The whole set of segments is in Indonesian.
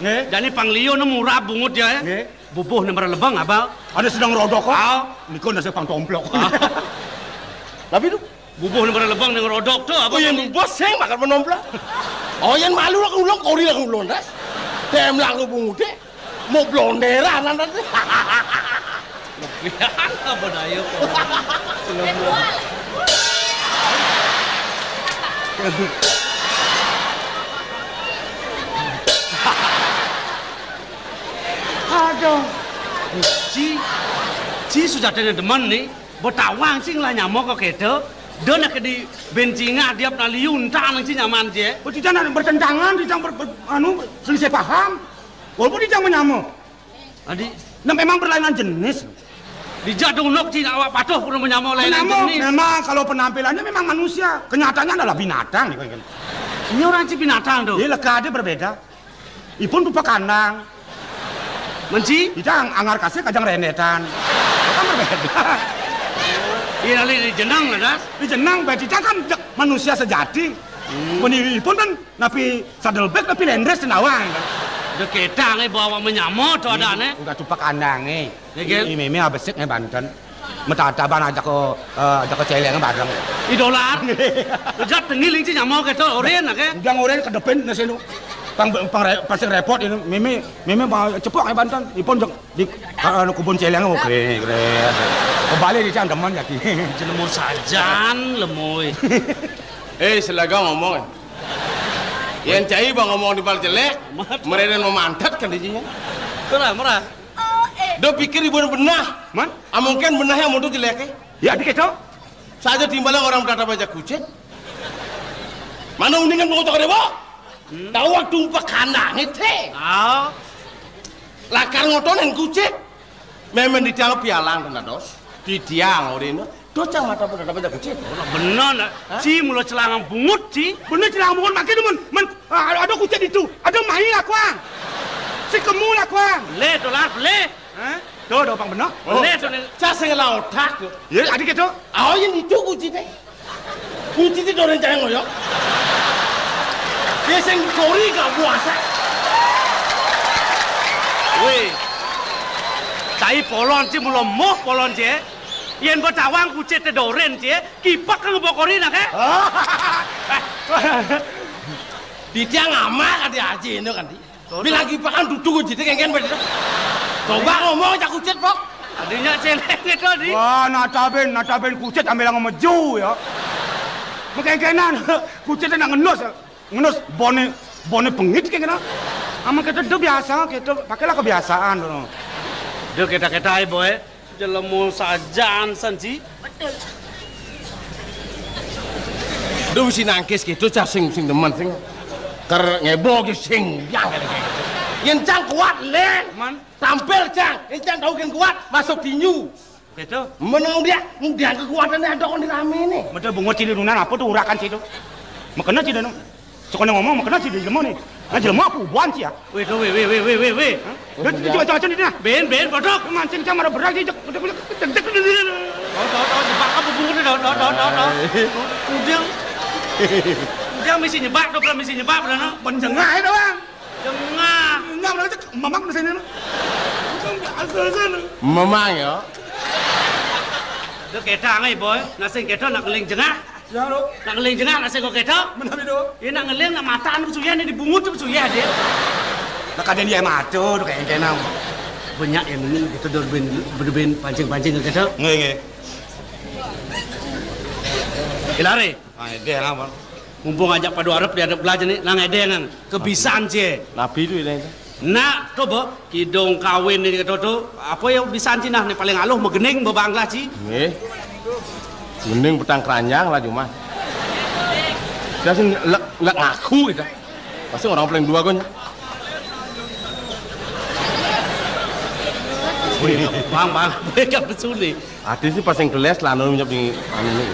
Nggih. Jane pangliyo nang murah bungut ya. Nggih. Bubuh nang lebang abang. Ada sedang rodok kok. Ah. Niku nasi pang tomplok. Tapi tu. Bubuh nang lebang nang rodok tu abang. Oh yang bos sing makan menomplok. Oh yang malu lah ulong kori lah ulong das. Dem lah bungut deh. Mau blonderan nanti. Lebihan apa daya kok. Aduh. Ci sudah ada teman nih. Botawang sing lah nyamuk kok gitu. Dia nak di bencinga dia pernah liuntang sih nyaman dia. Oh, tidak nak bertentangan, tidak selisih paham. Walaupun tidak menyamuk. Adi, Nah, memang berlainan jenis. dijak dunuk sih awak patuh pun menyamuk lain jenis. Memang kalau penampilannya memang manusia, kenyataannya adalah binatang. Ini orang sih binatang tuh. Dia leka dia berbeda. Ipun rupa kandang. Menci? Kita anggar kasih kajang rendetan. Kan berbeda. Iya nanti di jenang ada. Di jenang, berarti kan manusia sejati. Ipun kan napi saddleback, napi lendres tenawang. Udah ketang bawa menyamuk tuh ada aneh. Udah tupak kandang nih. Ini Ini abesik nih Banten. Metataban ajak ke celeng bareng. Idolar. Udah tengiling sih nyamuk itu oren ke. Udah oren ke depan nasi nu. Pasang repot ini. Mimi mau cepuk nih Banten. Ipun di kebun celeng oke. Kembali di sana teman lagi. Lemur sajan lemoy. Selaga ngomong. Yang cai bang ngomong di bal jelek, mereka memantat kan dijinya. Merah. Do pikir ibu benah, Man? Mungkin benah yang mutu jelek. Ya adik itu. Saja timbalan orang berada baca kucing. Mana undingan mengotok debo? Tahu waktu umpak kandang itu. Ah, Lakar ngotonin kucing. Memang di tiang pialang kena dos. Di tiang orang itu. Docang mata berada baca kucing. benar nak. Ci mula celangang bungut ci. Bener celang bungut makin ada kucing itu. Ada main lah kuang. Si kemu lah kuang. Le dolar le. Tuh, pang benar. Le tu ni. Saya sengaja otak. Ya adik itu. Yang itu kucing deh. Kucing itu orang jangan ngoyok. Dia sing kori gak puasa. Weh. Cai polon ci mula moh polon ci. Yen botawang kucing tedoren ci. Kipak kan ngebokorin nak eh. Di tiang amak ada aja ini kan di. Bilang kipak kan duduk kucing kan begitu. Coba ngomong aja kucing pok. Adinya celeng itu di. Wah, nataben kucing ambil yang ngemeju ya. Mungkin-mungkinan kucing itu nak ngenus bone pengit kayak gini. Ama kita itu biasa, kita pakailah kebiasaan dulu. Dia kita boy. Jelemu sajan sanci. Betul. Duh si nangkis gitu cah sing demen sing ker ngebo ki sing yang kayak gitu. Yen cang kuat len, Man. tampil cang. Yen cang tahu kan kuat masuk tinju. Gitu. Menang dia kekuatannya ada kon di rame nih. Betul bungut cili dunan apa tuh urakan citu. Makanya cili nu. Sekolah ngomong makanya cili jelema nih. Nah jelema aku buan sih ya. Weh. Coba di dah. Ben bodoh. Mancing camar berak dia. Jebak apa bungut dah. Dia mesti nyebak tu, mesti nyebak dah no. Penjengah itu bang. Jengah. Enggak berarti mamak di sini. Memang ya. Dia ketang boy. Nasi ketang nak keling jengah. Ya lo. Nak keling jengah nasi kau ketang. Mana itu? Ini nak ngeling nak mataan bersuya ni dibungut tu bersuya dia. Nak kadang dia matur kayak kenang. Banyak yang mungkin kita berbin pancing ke kita. Nge. Ilare. Dia apa? Mumpung ajak padu Arab dia ada belajar ni, lang ada yang kebiasaan je. Nabi tu ini. Nak coba kidong kawin ni kata tu, apa yang bisaan Cina ni paling aluh megening bebangla ci. Nggih. Mending petang keranjang lah cuma. Saya sih lek ngaku gitu. Pasti orang paling dua kan. Bang, mereka betul ni. Adi sih pas yang geles lah anu nyep di anu ni.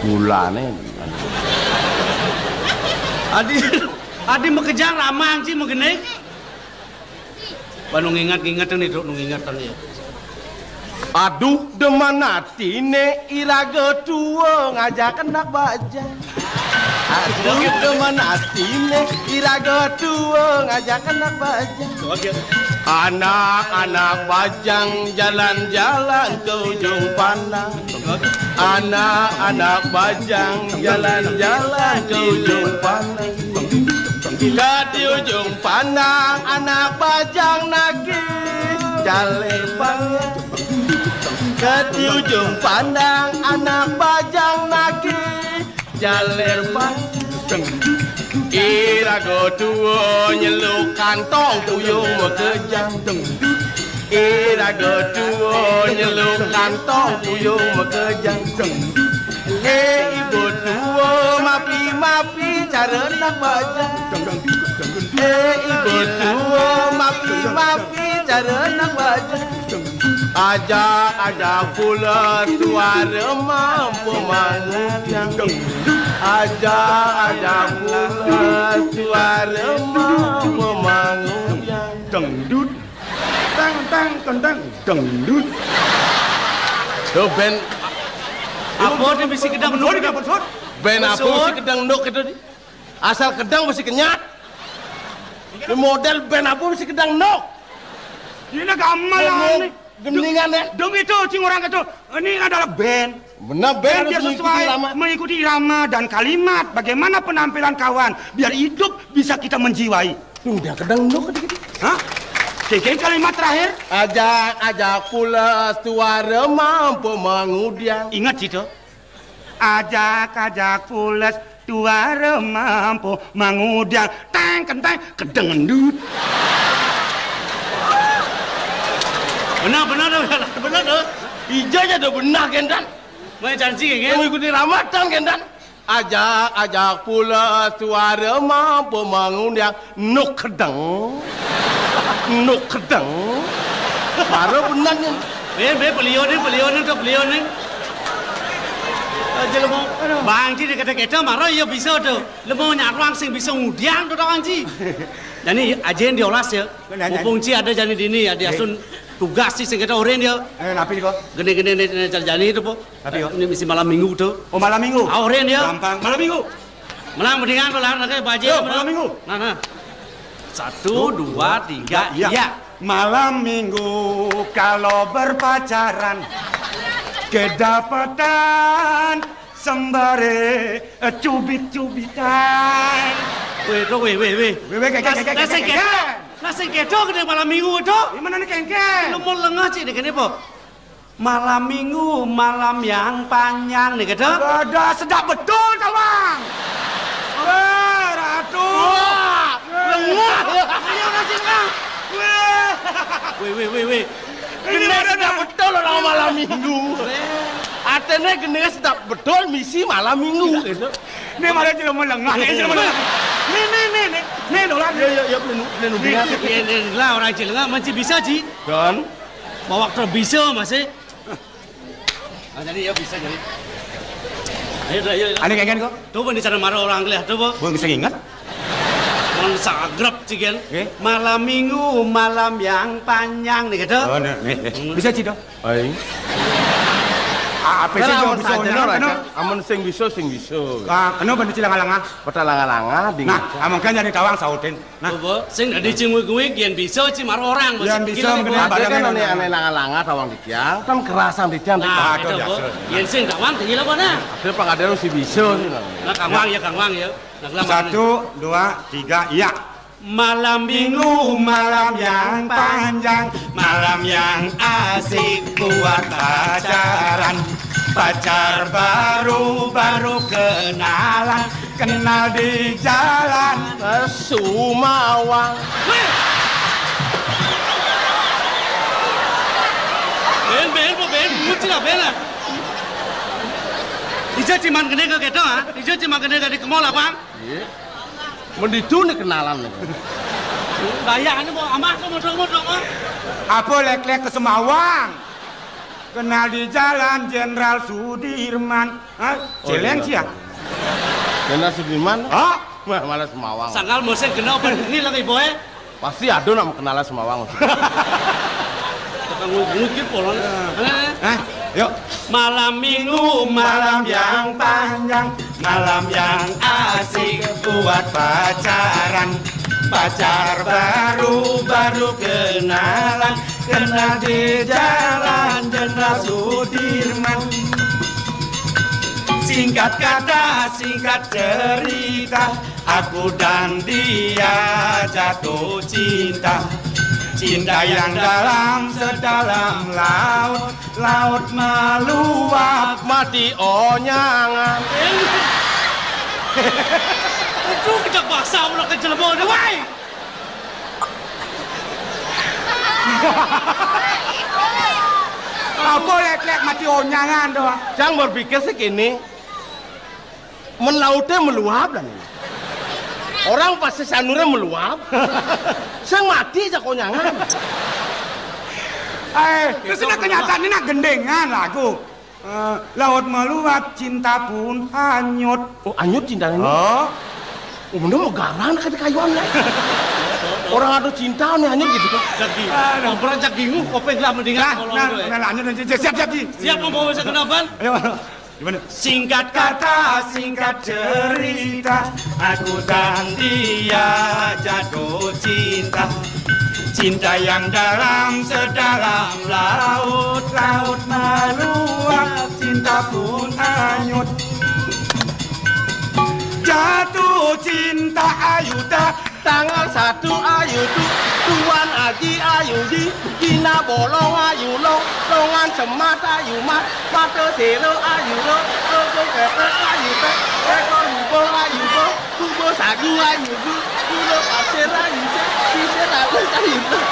Mulane. Adi mekejang ramang sih mengening. Banung ingat ni duk nung ingatan ni. Aduh deman atine iraga tua ngajak anak bajang. Aduh deman atine iraga tua ngajak anak bajang. Anak-anak bajang jalan-jalan ke ujung pandang. Anak-anak bajang jalan-jalan ke ujung pandang. Di ujung pandang anak bajang nagih jalepan. Di ujung pandang anak bajang nagih jalepan. Irago tuo nyeluk kantong tuyung mekejang. Irago tuo nyeluk kantong tuyung mekejang. Ibu tuo mapi-mapi cara nak bajang. Ibu tuo mapi-mapi cara nak bajang. Ajak pula suara mampu mengundang. Ajak pula suara mampu mengundang. Dangdut. Dangdut. Tuh band Apa dia mesti kedang nuk dia betul? band apa mesti kedang nuk itu di? Asal kedang mesti kenyat. Ini model band apa mesti kedang nuk? Ini gamal nih. Geningan ya? Dong itu cing orang itu. Ini adalah band. Benar band Biar harus sesuai mengikuti irama dan kalimat. Bagaimana penampilan kawan biar hidup bisa kita menjiwai. Udah kedang nuk gitu. Hah? Kayaknya kalimat terakhir. Ajak pula suara mampu mengundang. Ingat itu. Ajak pulas suara mampu mengundang. Tang kentang kedendut. Benar dah. Ijazah dah benar kendan. Mai janji kan? Mengikuti ramatan kendan. Ajak pula suara mampu mengundang. Nuk kedang. Baru benar ni. Beliau ni. Jadi bang ji dia kata kita marah ya bisa tu. Lemo nyak ruang sing bisa ngudiang tu bang ji. Jadi ajen dia olas ya. Mumpung ji ada jadi dini ada asun tugas sih sing kata orang dia. Napi kok? Gede jadi itu po. Ini mesti malam minggu tu. Oh malam minggu. Orang dia. Gampang. Malam minggu. Malam mendingan kalau nak baje. Malam minggu. Nah. 1, 2, 3, iya. Malam minggu kalau berpacaran kedapatan sembari cubit-cubitan. Weh. Nasi kedo kena malam minggu itu. Mana ni kengkeng? Lu mau lengah cik ni kenapa? Malam minggu, malam yang panjang ni kata. Ada sedap betul kawan. Ratu. Lengah. Ayo nasi lengah. Weh. Kena sedap betul orang malam minggu. Atene kena sedap betul misi malam minggu. Ni mana cila melengah ni cila melengah. Ni dolan. Ya belum dengar. Lah orang cik lengah masih bisa cik. Dan Bawa bisa masih. Jadi ya bisa jadi. Ayo. Ani kengkeng kok? Tu pun di sana marah orang kelih tu pun. Bukan bisa ingat. Orang sagrap cikian. Malam minggu, malam yang panjang ni kata. Oh, ni. Bisa cik dah. Aing. Apa sih jauh bisa? Amun sing bisa. Kenapa benda cila ngalangah? Petalanga-langa dingin. Nah, amun kan jadi tawang sautin. Nah, Apa? Sing ada cingui-cingui kian bisa cik marah orang. Yang bisa mengenai Ada kan aneh langa-langa tawang dikiang, kan kerasan dikiang. Nah, itu itu apa? biasa. Yang sing kawan tinggi lah mana? Ada pengadaan si bisa. Nah, Kang Wang ya. Nah, 1, 2, 3, iya. Malam Minggu malam yang panjang, malam yang asik buat pacaran. Pacar baru kenalan, kenal di jalan ke Sumawang. Ben, muci lah Ben lah. Ijo ciman gede ke gitu ah? Ijo ciman gede ke di kemol apa? Iya. Menditu nih kenalan nih. Bayangnya mau amah ke modong ah? Apa lek-lek ke Semawang? Kenal di jalan Jenderal Sudirman. Celeng sih ya? Jenderal Sudirman? Oh, malah Semawang. Sangkal musim kenal ini lagi boy. Pasti ada nak kenalan Semawang. Tukang ngukir polon. Yuk. Malam minggu, malam yang panjang, malam yang asik buat pacaran. Pacar baru kenalan, kenal di jalan Jenderal Sudirman. Singkat kata, singkat cerita, aku dan dia jatuh cinta. Cinta yang dalam sedalam laut, laut meluap mati onyangan. Aduh, kita basah udah kejelebon deh, woi. Apa lek-lek mati onyangan doang. Jangan berpikir segini. Lautnya meluap dan orang pasti sanurnya meluap. Saya mati aja konyangan. Terus ini kenyataan ini gendengan lagu. Laut meluap, cinta pun hanyut. Oh, hanyut cinta ini? Oh. Bener mau garang kata kayuannya. Orang ada cinta nih hanyut gitu kan. Jagi. Ngobrol jagimu, kopeng lah mendingan. Nah, lanjut. Siap. Siap membawa saya kenapan? Ayo. Gimana? Singkat kata, singkat cerita, aku dan dia jatuh cinta. Cinta yang dalam sedalam laut, laut meluap, cinta pun hanyut. Jatuh cinta ayu tak Tanggal 1 ayu tuan aji ayu di Gina bolong ayu longan cemat ayu mat mata selo ayu lo kepek ayu pek ekor hubung ayu bo kubo sagu ayu bu kulo pasir ayu se sisir ayu bu.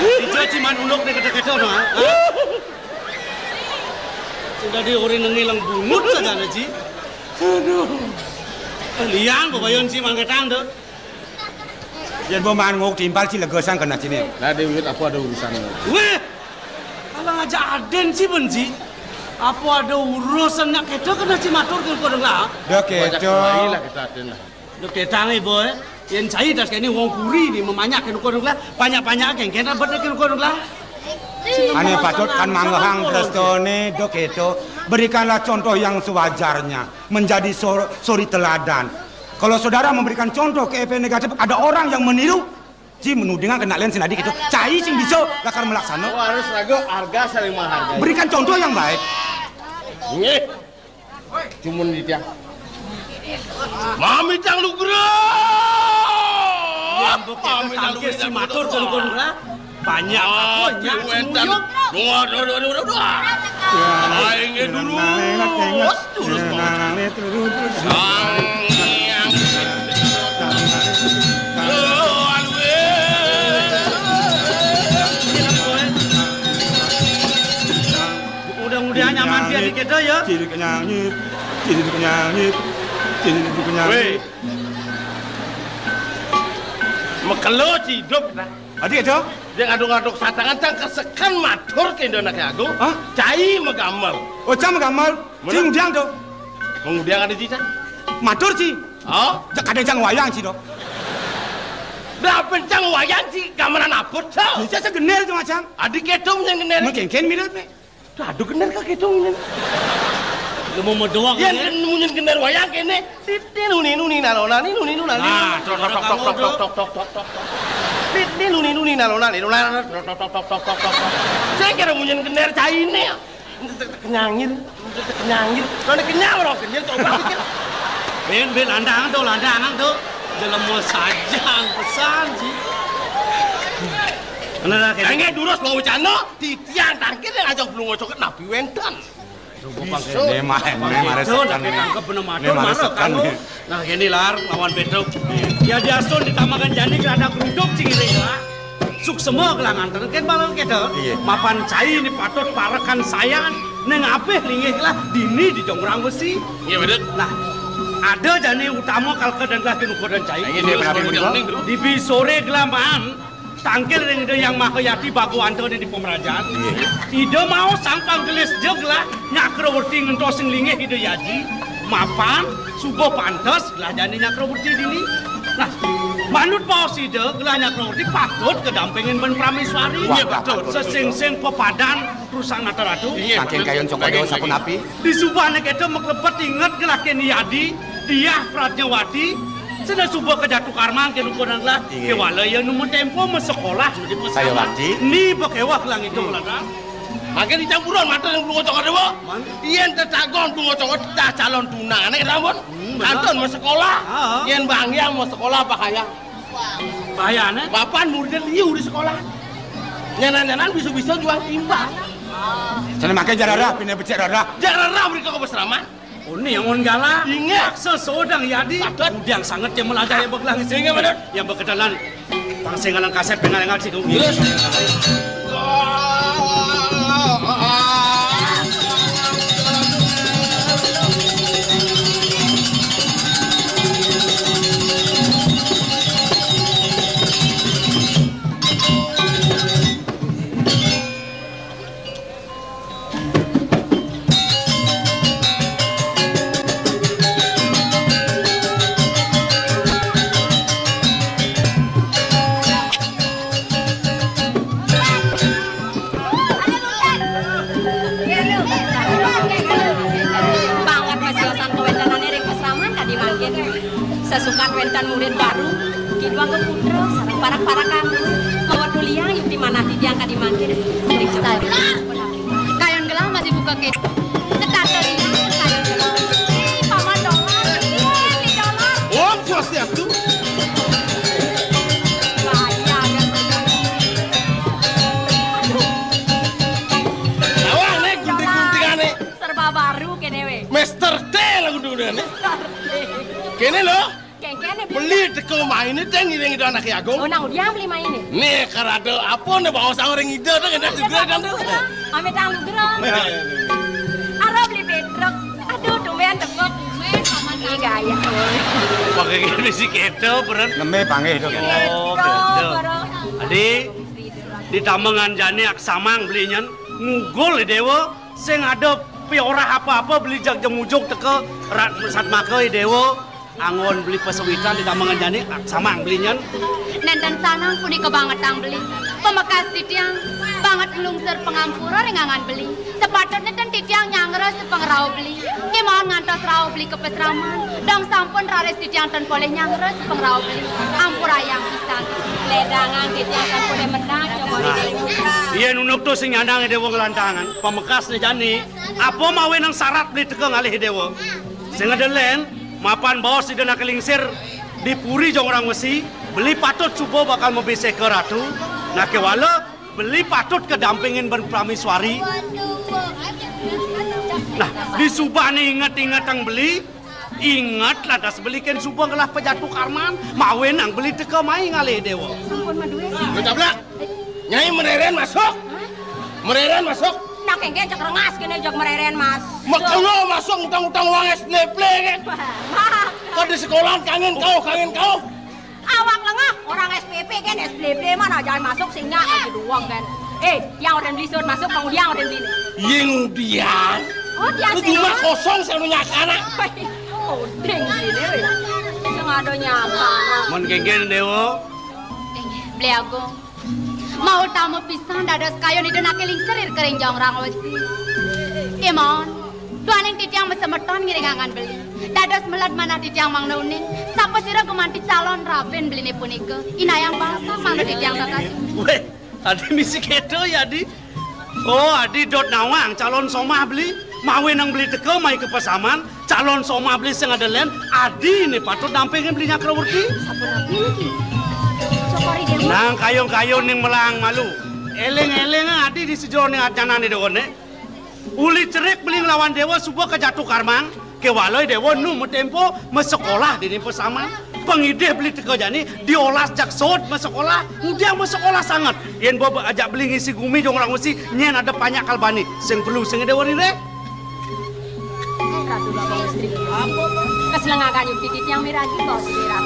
Dijual ciman uluk deh kata-kata no. Sudah di orang ngilang bungut saja naji. Aduh. Liang babayon si mangketang tu. Jangan bermain ngok timpal si legesan kena sini. Nah Dewi apa ada urusannya? Weh, kalau ngajak aden si benci. Apa ada urusan nak kita kena si matur ke kau dengar? Dah keco. Lah kita aden lah. Dok ketang boy. Yang cai das kini wong kuri ni memanyak ke kau dengar. Banyak-banyak kena betul ke kau dengar. Ane patut kan manggahang prestone dok itu berikanlah contoh yang sewajarnya menjadi suri teladan. Kalau saudara memberikan contoh ke EP negatif ada orang yang meniru ji menudingan kena lain sinadi gitu cai sing bisa lakar melaksana. Oh, harus ragu harga saling menghargai. Berikan contoh yang baik. Nggih. Cuman di tiang. Mami cang lu Yang bukti tangkis si matur ke kau dengar. Banyak semuyuk. Dua. Aing dulu. Mudah-mudahan nyaman dia di kita ya. Ciri kenyanyi. Weh. Mekelo hidup kita. Adik itu? Dia ngaduk-ngaduk satangan cang kesekan matur ke Indonesia aku. Hah? Cai megamal. Oh cam gamal. Cing diang tu. Mengudiang ada cita. Matur ci. Oh? Kadang cang wayang ci tu. Dah pencang wayang sih gamaran apot tau. Saya genel tu macam. Adik ketong yang gener. Mungkin mirip ni. Aduh gener kah ketong yang. Lu mau doang Yang kan? munyin gener wayang kene. Titi nuni nalona ni nuni nuna. Ah, tok. Titi nuni nalona ni nuna tok. Saya kira munyin gener cai ni. Kenyangir. Kalau kenyang orang kenyang coba sikit. Ben landangan tu. Jelemu sajang pesan sih. Mana nak Enggak durus mau wacana titiang tangkir yang ajak belum ngocok nabi wenten. Ini mare sekan. Tangkap benar matur kamu. Nah gini lar lawan Pedro. Ya diasun ditamakan jani kerana keruduk cingire lah. Suk semua kelangan terken malam kita. Mapan cai ini patut parakan saya neng apeh lingih lah dini di jongrang besi. Iya betul. Nah ada jani utama kalke dan lah kinu dan cai. Ini kenapa Di sore gelaman. Tangkil yang mahayati bagu anto di pemerajaan. Ide mau sangkang gelis jeglah nyakrowerti ngentosing lingih ide yaji. Mapan sugo pantas lah jani nyakrowerti dini. Nah Manut bawa side gelahnya prodik patut kedampingin ben prameswari. Iya betul. Sesing-sing pepadan perusahaan Nataratu. Saking kayon cokodo sapun api. Di subane kita meklebet inget gelah Keni Yadi, dia Pratnyawati. Sudah subuh ke Jatuh Karmang ke nukunan lah. Ke wala ya numu tempo sekolah di pesawat. Saya wakti. Ni bakewak lang itu kelada. Makin dicampuran mata yang belum ngocok ada Iyan tetagon belum ngocok tak calon tunangan rambut. Anton mau sekolah. Iyan bang yang mau sekolah apa kaya? Bahayanya. Bapak muridnya liu di sekolah. Nyanan-nyanan bisa-bisa jual timbang. Jangan makan jarara, pindah becek rara. Jarara mereka ke besraman. Oh ni yang on gala. Ingat. Sesodang Yadi. Udiang sangat yang melajah yang berkelang. Sehingga mana? Yang berkedalan. Pangsengalan kaset pengalengan si kau. Yes. Sesukan wentan murid baru, kidwa ke putra, sarang parak-parak kamu. Mawat duliang yuk di mana tidiang ka dimangkin. Kayon gelah masih buka kit. Sekat duliang kayon gelah. Paman dolar, di dolar. Om Swastiastu. Bahaya kan. Awang nih gunting-guntingane. Serba baru kenewe. Master T lah gunting-guntingane. Kene lo. Kene Beli teko main ini tengi itu anak Agung. Oh nang dia beli main ini. Nih karado apa nih bawa sang orang ide tuh kena juga kan tuh. Ame tang gerang. Arab beli bedrok. Aduh tumben tebok. Sama ini gaya. Pakai gini sih keto berat. Neme panggil itu. Oh keto. Adi di Tamengan Jani Aksamang belinya ngugol dewa. Sing ada piora apa-apa beli jag jemujug teke rat sat make dewa. Angon beli pesawitan di Tamangan Jani sama ang belinya. Nenden sanang puni kebangetan beli. Pemekas titiang banget lungser pengampura ringangan beli. Sepatutnya dan titiang nyangres pengrau beli. Kemauan ngantos rau beli ke pesraman. Dong sampun rares titiang tan boleh nyangres pengrau beli. Ampura yang pisang. Ledangan titiang tan boleh menang. Iya nunuk tuh sing nyandang dewa ngelantangan. Pemekas ni Jani. Apa mawe nang syarat beli teke ngalih dewa. Sing ada len. Mapan bos di dana kelingsir dipuri jong orang mesi beli patut subuh bakal membesek ke ratu nak kewala beli patut kedampingin ben prameswari nah di subah ni ingat-ingat ang beli ingat lah das belikan subah ngelah pejatuh karman mawe nang beli teka mai ngalih dewa Sampun maduwe. Mencaplak. Nyai mereren masuk. Mereren masuk. Nak kengke cek rengas kene jok mereren mas. Makanya masuk utang-utang uang SPP kan. Kau di sekolah kangen kau. Awak lengah orang SPP kan SPP mana jangan masuk sehingga aja doang kan. Yang orang beli surat masuk bang yang orang beli. Yang dia. Oh dia Itu rumah kosong saya nyak anak. Oh deng gini weh. Yang ada nyapa. mon genggen dewa Beli aku. Mau tamu pisan dadas kayo ni dana keling serir kering jong rang wesi. Imon, tuan yang titiang mesemeton ngiringangan beli. Dadas melat mana titiang mang nuning. Sapa sira gumanti calon raben beli ni punika. Inayang bangsa mang titiang tatas. weh adi misi keto ya adi oh adi dot nawang calon somah beli mawe nang beli teke mai ke pesaman calon somah beli sing ada len adi ni patut dampingin belinya kerawurti Sampun rapi lagi. Cokori dewa. nang kayong-kayong ning melang malu eleng-eleng adi di sejero ning ajanan ni dewone uli cerik beli ngelawan dewa subuh ke Jatuh Karmang ke waloi dewa nu metempo mesekolah di pesaman pengideh beli teko jani diolas jak sod mesekolah dia mesekolah sangat yen bobo ajak beli ngisi gumi jong orang mesti nyen ada banyak kalbani sing perlu sing dewa ni re Ratu bapak istri. Keselengakan yung titit yang miragi kau sendiri.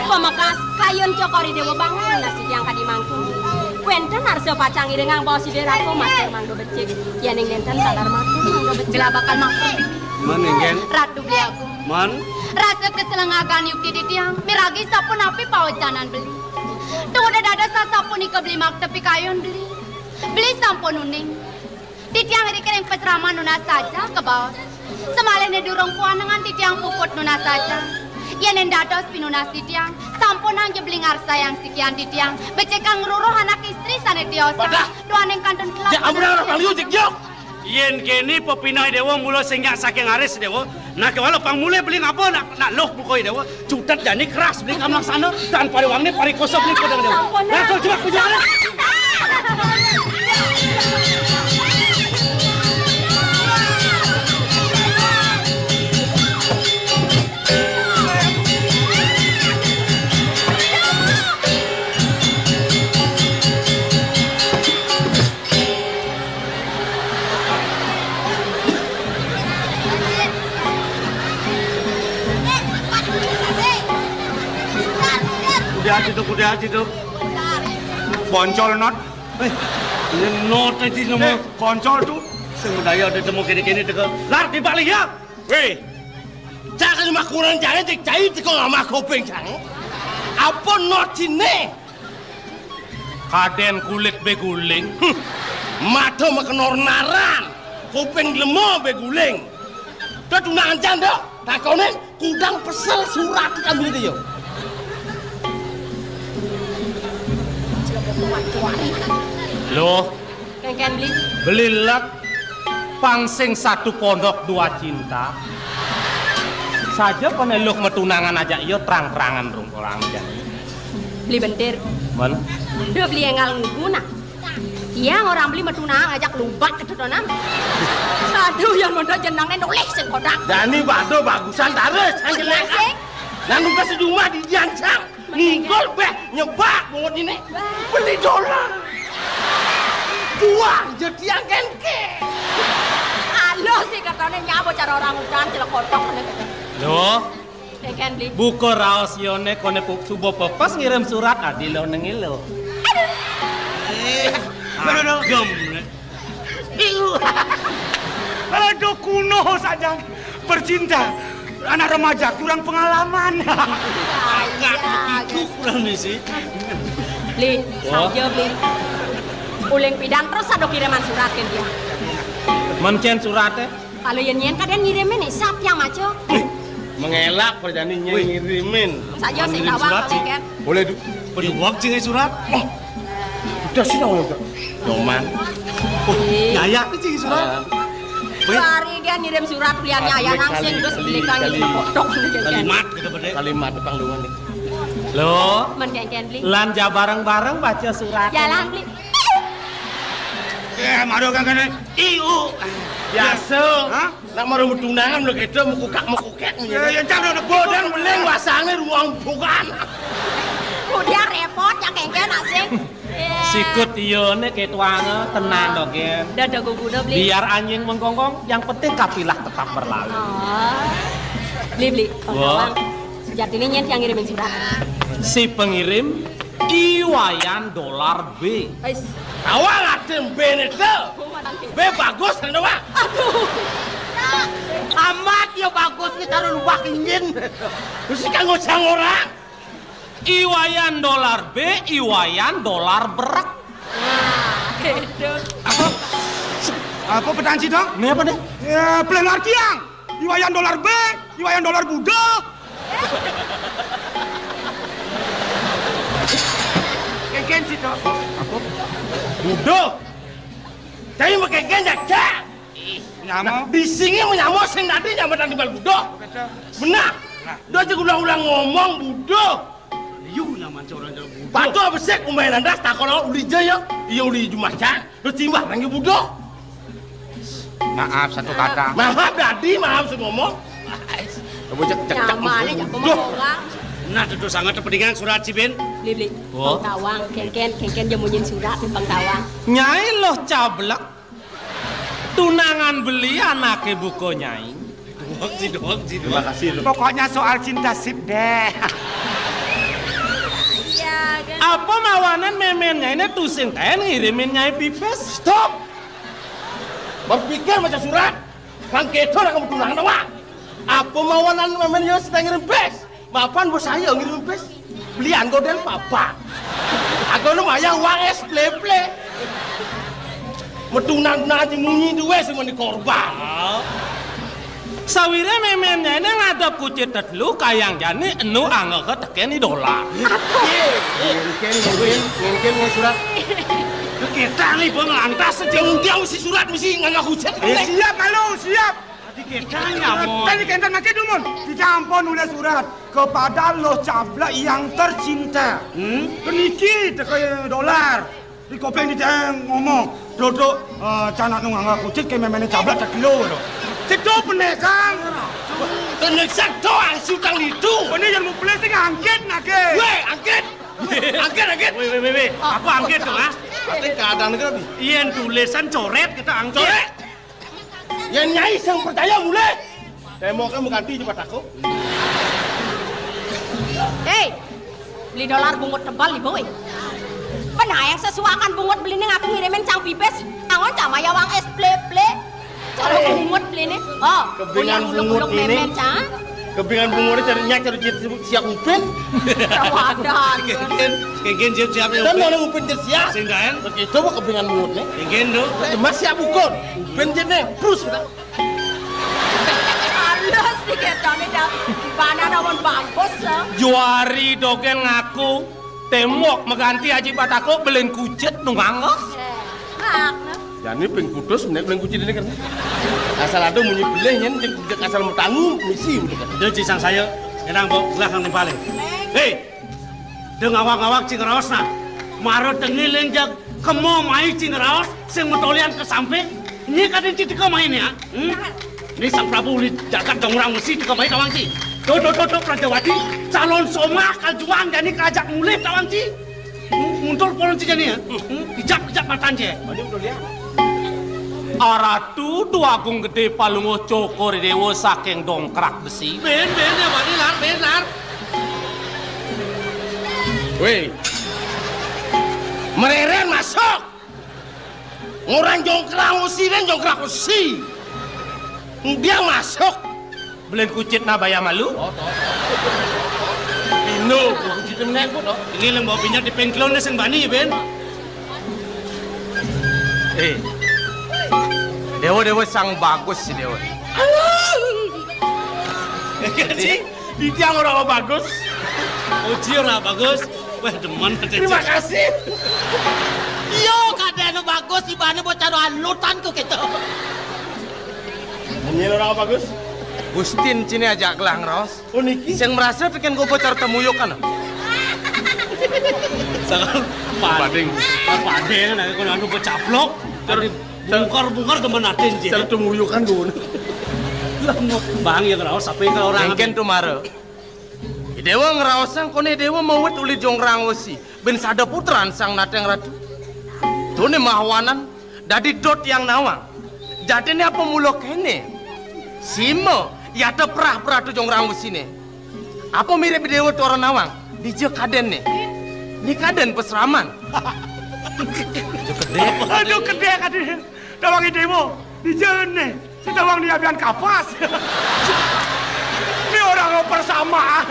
Pemekas kayon cokori dewa bangun nasi yang kadi mangkung. Wenten arso pacang irengang bawa si derako master mangdo becek. Yaning nenten sadar mati mangdo becek. Gila bakal mangkung. meninggen Ratu beli aku. Man. Rasa keselengakan yuk di tiang. Miragi sapun api pawajanan beli. Tunggu dada sapun ika beli mak tepi kayon beli. Beli sampun uning. Di tiang ini kering pesrama nuna saja ke bawah. Semalene durung puan dengan di tiang puput nuna saja. Yang dados pinunas di tiang. Sampun hanya beli ngarsa yang sekian di tiang. Becekang ruruh anak istri sana diosa. Doan yang kantun kelak. Ya ampun orang paliu cek jok. Yen kini pepinai dewa mula singgah saking aris dewa. Nak kewala pang mulai beli ngapa nak loh bukoi dewa. Cutat jani keras beli kamlang sana dan pari wang ni pari kosong beli kodang dewa. Nah kau cepat kujalan. Kuda aja tu. Boncol not. Ini not aja nama. Koncol tu. Semudaya ada temu kini teka. Lar di balik ya. Weh, jangan cuma kurang jangan cek cai tiko sama kopeng cang. Apa not ini? Kaden kulit beguling. Mata makenor naran. Kopeng lemo beguling. Dah tunangan janda. Tak kau ni kudang pesel surat ambil dia. Loh, Kengken beli. belilah pangsing satu pondok dua cinta. Saja peneluk metunangan aja iyo terang-terangan rung orang aja. Beli bentir. Man, Dia beli engal nguna. Iya orang beli metunang ajak lumbat itu dona. Sadu yang mondok jenangnya nulis sing kodak. Dani bado bagusan taris anggelek. Nanu ka sejumlah di jancang. Ninggol beh nyebak bungut ini. Beli dolar. Juang jadi yang kenke. Halo sih katanya nyabo cara orang udan celak kotok. Loh, Kengken beli. buku raos yone kone subo pepas ngirim surat adilo nengilo. Gem. Aduh kuno saja. Bercinta. Anak remaja kurang pengalaman. Agak begitu kurang nih sih. Beli, saja beli. Uling pidang terus ada kiriman surat ke dia. Mencen suratnya? Kalau yang nyen kadang ngirimin nih siapa yang maco? Mengelak perjaninya ngirimin. Saja sing tawang Kengken. Boleh du? Beri waktu ngai surat. Udah sih dong udah. Doman. Nyayak nih surat. Hari dia ngirim surat pilihannya ayah nangsing terus belikan ini kotok Kalimat kita berdek. Kalimat depan luan nih. Loh, Men Kengken beli. lanja bareng-bareng baca surat. Jalan beli. Maru kan kene. Iu. Biasa. Hah? Nak maru tunangan lo kita mukukak. Yang jangan udah Bodan beleng wasangnya ruang bukan. Udah repot ya Kengken asing. Sikut iyo nih kayak tuangnya tenang dong ya. Dadah guna beli. Biar anjing menggonggong, yang penting kapilah tetap berlalu. Oh. Beli. Wah. Sejatinya nyet yang ngirimin surat. Si pengirim Iwayan dolar B. Ais. Awang atem B itu. B bagus kan doang. Aduh. Amat ya bagus kita lubak ingin. Terus kanggo sang orang. Iwayan dolar B, Iwayan dolar berak. Nah, gitu. Apa petanci dong? Ini apa nih? Ya, pelengar tiang. Iwayan dolar B, Iwayan dolar Budo. Kengken sih dong. Budo. Saya mau kengken jak. Nyamo. Bisingnya menyamo sing tadi nyamatan di bal Budo. Benar. Dia juga ulang-ulang ngomong Budo. Iu nyaman orang jalan budo. Patu besek umay landas tak kalau uli jaya. Iya uli jumaca. Lu timbah lagi Budo. Maaf satu kata. Maaf dadi, maaf sing ngomong. Nyaman aja pemohongan. Nah, itu sangat terpedingan surat si Ben. Beli. Oh. Tawang Kengken jamunyin surat di Bang Tawang. Nyai loh cablak. Tunangan beli anaknya buko nyai. Doang sih. Terima kasih. Pokoknya soal cinta sip deh. Iya kan. Apa mawanan memennya ini tusing kan ngirimin nyai pipes? Stop! Berpikir macam surat. Kang keto nak kamu tunangan doang. Apa mawanan memen yo sedang ngirim bes. Mapan bos saya ngirim bes. Belian godel papa. Aku nu mayang uang es ple-ple. Metunan aja munyi duwe sing meni korban. Sawire memenya ini ngadap kucit tetlu kayang jani enu angge teken idola. Mungkin surat. Kita nih bang lantas Jauh si surat mesti nganggo kucit. Siap malu, siap. Tadi kita nyamon. Tadi kentan makin dumun. Dicampur nulis surat kepada lo cabla yang tercinta. Peniki teke dolar. Di kopeng di ngomong. Dodok canak nung angga kucit ke memene cabla tak kilo lo. Itu penekang. Penekang doang sutang itu. Ini yang mau beli sih angket nake. Weh, angket. Angket. Weh. Apa angket tuh, ah? Tapi keadaan itu lebih. Iya tulisan coret kita angket. Coret. Yang nyai yang percaya mulai. Demo kan ganti cepat aku. Hei, beli dolar bungut tebal nih boy. Penayang sesuakan bungut beli nih aku ngirimin cang pipes. Angon cama ya wang es ple. Kalau bungut beli nih, oh, Kebingan bungut ini. Kebingan bungut ini cari siap upin. Rawadan. Kegen siap Dan mana upin siap? Singgahan. Begitu mah kebingan bungutnya. Kegen do. Mas siap ukur. Upin jene, terus kita. Halus dikit nih dah. Mana namun bagus ya. Juari dogen ngaku temok mengganti aji batako belen kucit nungangos. Jadi ping kudus menek belen kucit ini kan. Asal ada munyi beleh nyen asal metangu misi udah kan. Dia cisang saya. Enang bo belakang nih paling. Hei. Deng awak-awak cingeraos na. Maro tengiling jag kemo mai cingeraos sing metolian ke samping. Ini kadang titik main ya. Ini sang Prabu uli jagat dong orang mesti titik main kawang ci. Do Prajawati calon soma kaljuang jadi kerajaan mulai kawang ci. Muntul polon ci jadi ya. Kejap matan je. Ini udah lihat. Aratu dua agung gede palungo cokor dewo saking dongkrak besi. Ben ya bani lar. Weh. Mereren masuk. Orang jongkrak usi. Dia masuk. Belen kucit na baya malu. Pino, kucit menek kok. Ini yang bawa pinjat di pengklon sing bani ben. Dewa sang bagus si dewa. Sih, di tiang orang bagus. Uji orang bagus. Wah demen. Terima kasih. Yo kadang bagus ibane bocah halutan kok gitu. Ini orang bagus. Gustin cini ajak gelang ros. Oh niki. Yang merasa bikin gue bocor temuyuk kan? Sangat pading. Pading nah kono anu becaplok. Bungkar demen atin je. Cara temuyuk kan dulu. Bang ya ngeraos sampai ke orang. Mungkin tuh mare. Dewa ngeraosang kone dewa mawet uli jongrang wesi. Ben sada putran sang nateng ratu. Tuh nih mahwanan dadi dot yang nawang. Jadi ini apa mulok kene? Simo, ya ada perah tuh jongrang wesi nih. Apa mirip dewa tuh orang nawang? Dijek kaden nih. Ini kaden pesraman. Aduh gede kaden. Tawang idemo di jalan nih. Si tawang dia bian kapas. Ini orang persamaan.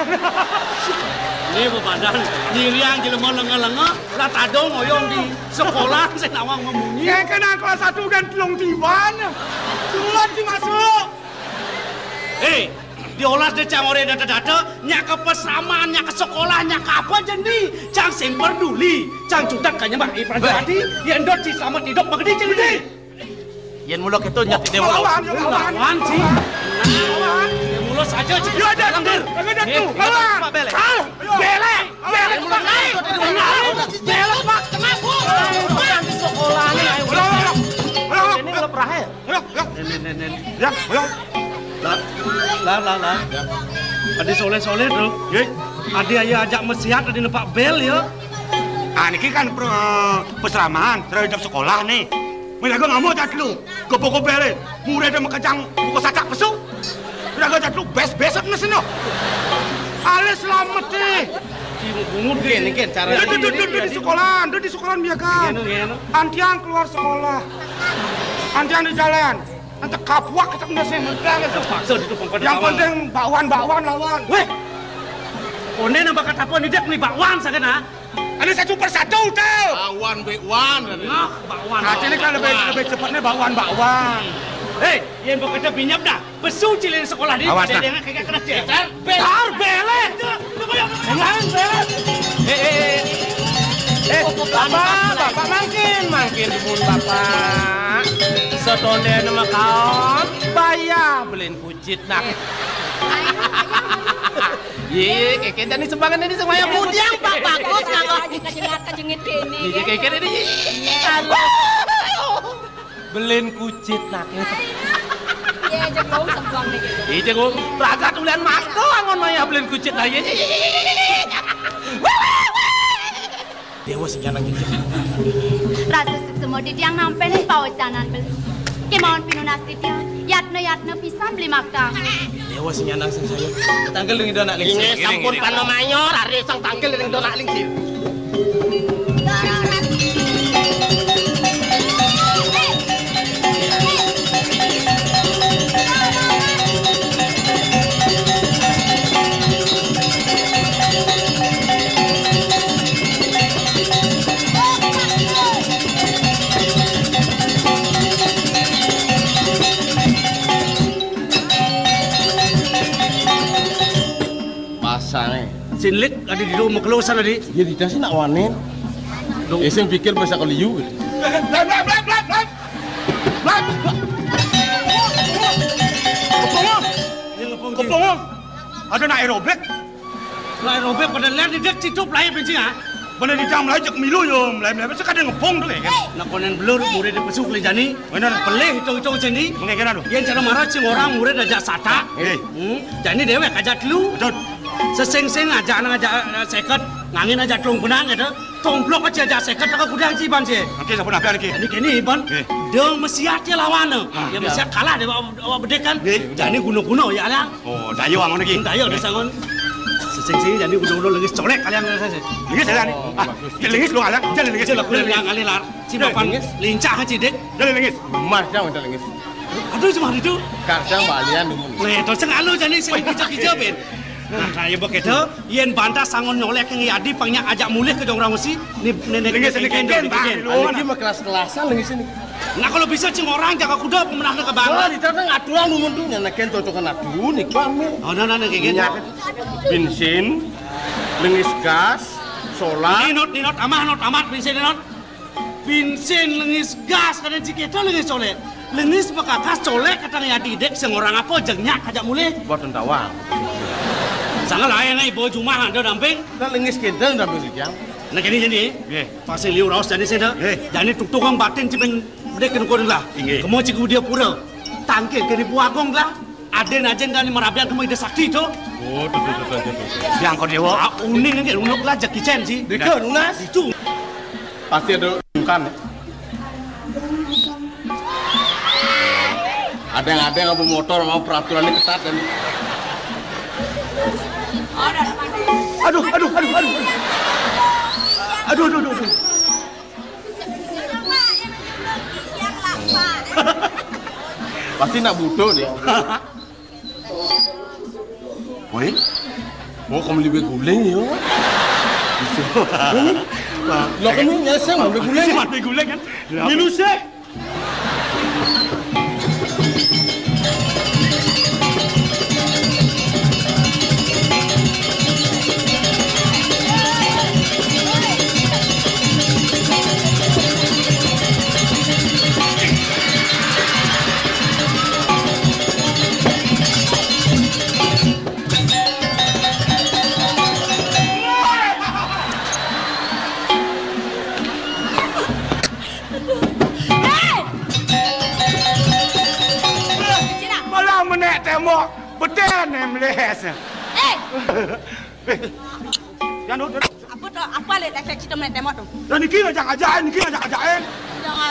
Ini pepadan nyiriang jelema lenga-lenga lah tadong ngoyong di sekolah saya nawang memunyi. Yang kena kelas 1 dan telung tiban. Sulan sih masuk. Hei, diolah de cangore data-data nya ke pesraman, nya ke sekolah, nya ke apa jadi? Cang sing peduli, cang cutak kanya Mbak Prajawati, yen dot si selamat hidup magedi jadi. Yen mulok itu nyati dewa. Lawan sih. Lawan. Mulut saja sih. Ya ada tuh. Ada tuh. Lawan. Belek. Belek. Belek Pak. Belok Pak, kenapa? Di sekolah nih. Ini kalau perah ya? Ya, ayo. Lah. Adi soleh-soleh tuh. Adi ayah ajak mesiat adi nempak bel ya. Ah, ini kan peseraman terhadap sekolah nih. Mereka nggak mau jatlu, gopo belen, murid dia makajang buku sacak pesu. Mereka jatlu besok neseno. Alis selamat deh. Bungut gini kan cara. Dia di sekolahan biarkan. Antiang keluar sekolah, antiang di jalan. Nanti kapuak kita kena saya mentang itu. Paksa itu pengkode. Yang penting bakwan lawan. Weh. Konen apa kata apa ni dia ni bakwan saja na. Ada 1 persatu tau. Bakwan. Nah, bakwan. Nah, ini kan lebih cepatnya bakwan. Hei, yang berkata binyap dah. Pesu cilin sekolah ni. Awas dah. Dengan kakak kena cek. Tar bele. Jangan bele. Bapak mangkin pun bapak. Setonde nama kaon, bayar beliin kucit nak. Ye, keke tadi sembangan ini semuanya budiang Pak bagus nganggo kejengit kene. Ye, keke ini. Beliin kucit nak. Ye jeung sembang deh gitu. Ye, jeung raga tulian mas tuh angon maya beliin kucit lah ye. Dewa senjana gitu. Rasa semua di tiang nampel pawacanan beli. Kemauan pinunas di tiang. Yatna pisan beli makan. Dewa senjana sing saya. Tangkel dengan donak lingsi. Ini sampun panomayor, hari sang tangkel dengan donak lingsi. Sinlik ada di rumah keluasan tadi. Ya tidak sih nak wanen. Esem pikir bahasa Kaliu. Kepong. Ada nak aerobik. Nak aerobik pada lihat di dek situ pelai benci ah. Benar di jam lagi milu yo, mulai sekarang ngepong tu kan. Nak konen blur murid di pesuk lejani. Benar. Pelih hitung sini. Mengenai tu. Yang cara marah cing orang murid ajak sata. Jadi dewek ajak dulu. Betul. Seseng-seng ajak seket ngangin ajak telung benang gitu. Tomplok aja ajak seket tak kudang ciban je. Okey, siapa nak pergi? Ini kini ban. Dia mesiat dia lawan. Ya mesiat kalah dia bawa bedekan. Jadi kuno-kuno ya lah. Oh, dayo ang lagi. Dayo dia sangon. Seseng-seng jadi kuno-kuno lagi colek kalian saja. Lingis saya ni. Lingis lu alang. Jalan lingis. Jalan kuliah yang kali lar. Cibapan lincah aja dek. Jalan lingis. Mas jangan ada lingis. Aduh cuma itu. Kadang balian dulu. Leto sengalu jadi sing hijau-hijau ben. Nah, kaya begitu, yen bantah sangon nyolek yang yadi pangnya ajak mulih ke jong rangusi, ni nenek lingis ni kengen. Ini mah kelas-kelasan lingis ini. Nah kalau bisa cing orang jaga kuda pemenangnya ke bangga. Wah, ditata ngaduang numundunya neken cocokan adu nih pamir. Oh, nah kayak gitu. Bensin, lingis gas, solar. Ni not amat bensin not. Bensin lengis gas kadang cikita lengis colek. Lengis bekakas colek kadang yadi dek sing orang apa jengnya ajak mulih. Buat tentawang. Sangat lain nih bawa cuma ada damping. Kan lengis kendel damping sejam. Nah kini jadi, pasti liu raus jadi saya dah. Jadi tukang batin cipen berdek kau lah. Kamu cikgu dia pura. Tangkil kini puagong lah. Aden dan merabian kamu ide sakti tu. Oh, tu. Yang kau dewa. Uning ni unuk lah jaki cen sih. Dekat lunas. Itu. Pasti ada bukan. Ada yang mau motor mau peraturannya ketat dan. Aduh. Pasti nak butuh nih. Woi. Mau kamu lebih guling ya? Lo kamu nyesel mau lebih guling? Mati guling kan? Minus eh. Tembok beden yang melihat. Jangan duduk. Apa le tek cerita menit tembok tu? Dan ini ajak ajain. Jangan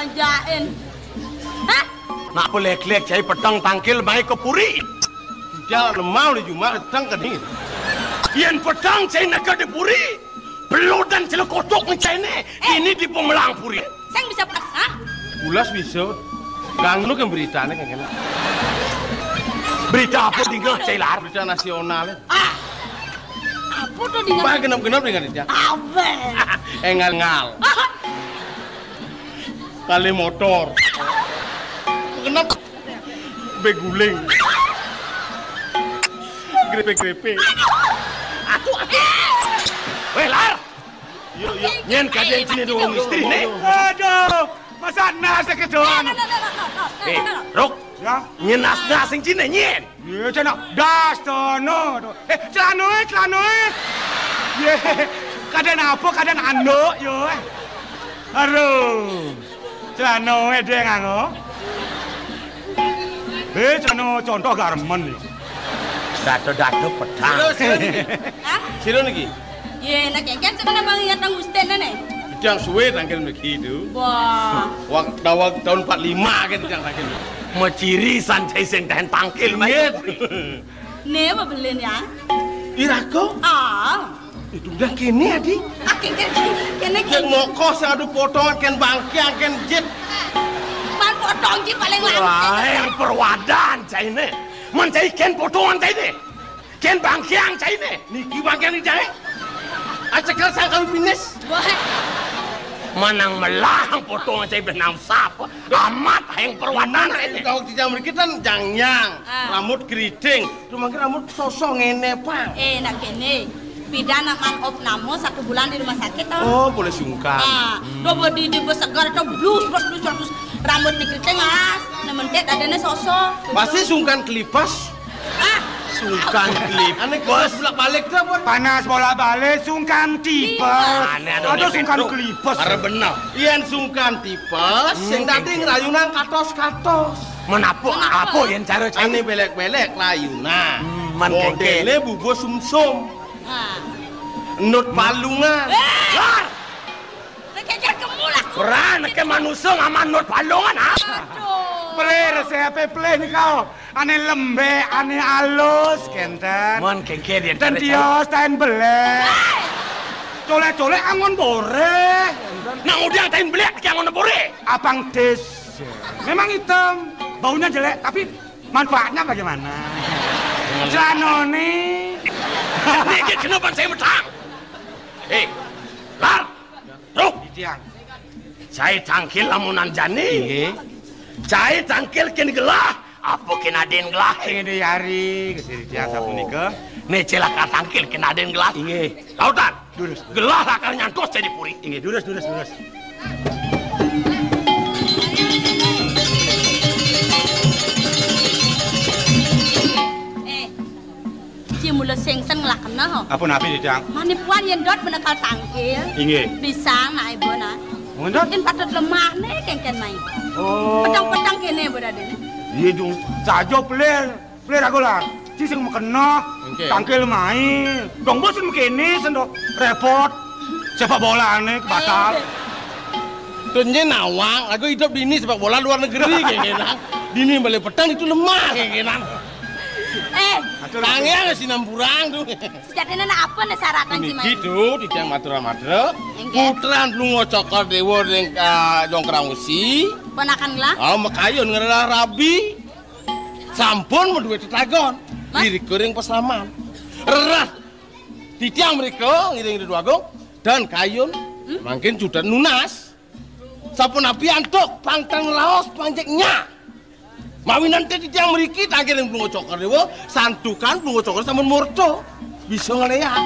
ajain. Hah? Nak boleh klek cai petang tangkil baik ke puri. Jangan mau di Jumat petang ke ni. Yang petang cai nak ke puri. Belum dan celekotok ni cai ni. Ini di pemelang puri. Saya bisa pedas, ha? Ulas bisa. Gang lu kan beritanya kan kena. Berita apa tinggal Cailar? Berita nasional. Apa tuh dengan? Bah genap-genap dengan dia. Abe. Engal-ngal. Kali motor. Kenapa? Beguling. Grepe-grepe. Weh Lar, Yuk. nyen kajian sini dong istri nih. Aduh, masa nasi kedoan. Rok, Ya, nyen nas sing cine nyen. ya cina das tono. Celanoe. Ye, kadang apa, kadang ando, yo. Aduh, celanoe dia nganggo. Celano contoh garmen yo. Dato pedang. Hah? Siro lagi. Ye, nak kan sebenarnya bang ingat nang Gusten nih. Jangan suwe tangkel begitu. Wah. Waktu tahun 45 kan jangan tangkel. Maciri sancai sing tahan tangkil Ingat. Nih apa beliin ya? Irako. Itu udah kini adi. Kene Yang mau kos yang ada potongan kan bangkiang kan jet. pan potong ki paling Wah, langsung. yang perwadan cai ne. Mencai ken potongan cai ne. Ken bangkiang cai ne. Niki bangkiang di jahe. Acakal sang kami finish. Wah. Manang melang potongan cai benam sap. Amat yang perwadan ini. Kalau di jam kita kan jangyang, rambut keriting. Cuma rambut sosok ngene pang. Nak kene. Pidana man op namo 1 bulan di rumah sakit tau. Oh, boleh sungkan. Coba di segar atau blus. Rambut nih keriting as. Nementet adanya sosok. Pasti sungkan kelipas. Sungkan klip. Aneh bos bolak-balik tuh buat. Panas bola-balik, sungkan tipes. Aduh, sungkan kelipes. Para benar. Iyan sungkan tipes. Yang tadi ngerayunan katos-katos. Menapa apa yang cara cai Aneh belek-belek layunan. man kengke. Modelnya bubur sumsum. Nut palungan. Lar, Kejar kemulak. peran ke manusia ngamanut palungan ha? Play resepe play nih kau. Ane lembe, ane halus, kenten. Man kengke dia Dan cara cai. dia stand belek. Colek-colek angon bore. Nang udah tain belek yang ngono bore. Abang Des. Memang hitam, baunya jelek, tapi manfaatnya bagaimana? Janone. Ini kenapa saya metang? Lar, Ruk, Tiang. saya tangkil lamunan jani. Saya tangkil ken gelah, apa kena den gelah? Ini hari kesini tiang sapu nikah. Nih celaka tangkil kena den gelah. Inge. Lautan, gelah akan nyantos jadi puri. Inge, durus. Cia mula sengsen ngelak kena ho. Apa napi di tiang? Manipuan yang dot menekal tangkil. Inge. Bisa nak ibu nak. Mundot? Mungkin patut lemah nih kengken main. Oh. Pedang-pedang kene berada nih. Iya dong, saja play aku lah. Sising makena, tangkil main. Dong bosin begini, sendok repot. Sepak bola nih batal. Tunnya nawang, aku hidup di ini sepak bola luar negeri kayak genang. Di ini balik petang itu lemah kayak genang. Tangnya nggak sinamburang tuh. Sejatinya nak apa nih syaratan si main? Gitu, di tiang matra-matra. Putran lungo cokor dewa yang jongkrang usi. Ponakan lah. Makayun ngerela rabi. Sampun mau duit tetagon. Diri kering pesaman. Rerat. Di tiang mereka ngiring di duagung. Dan kayun. Makin sudah nunas. Sampun api antuk. Pangtang laos panjeknya. Mawi nanti di tiang meriki tangkil yang lungo cokor dewa. Santukan lungo cokor sama murto. Bisa ngeliat.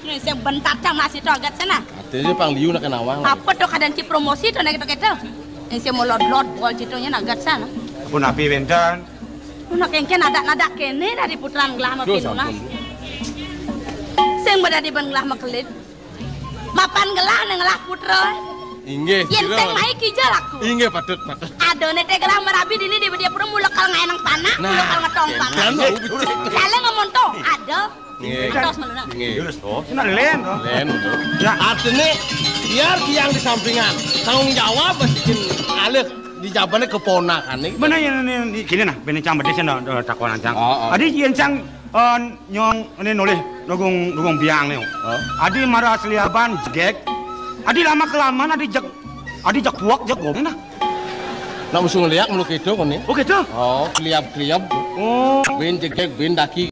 Ini yang bentar cang masih togat sana. Katanya pang liu nak kenawang. Apa tuh keadaan ci promosi tuh nak kita. Yang saya mau lot bol citonya nagat sana. Apa napi bentan? Nak kengken nada kene dari putran gelah makin nunas. Sing berada di ban gelah makelip. Mapan gelah neng gelah putra. Inge, Yen sing mai kijal aku. Inge patut. Ada nete gelah merabi di ini dia pura mula kal ngaenang panah, mula kal ngetong panah. Kale ngomong tuh ada. Terus meluna. Durus toh, sina len toh. Len tuh. Ya artinya biar tiang di sampingan tanggung jawab bikin alih di jawabannya keponakan nih. Mana yang ini gini nah, bini cang berdesa dah takwanan cang. Oh. Adi yang cang nyong ini noleh dugong biang nih. Adi marah seliaban jegek. Adi lama kelamaan adi jak puak jak gom nah. Nak usung liak mulu kedo kene. Oh gitu. Oh, kliap-kliap. Oh. Ben jegek ben daki.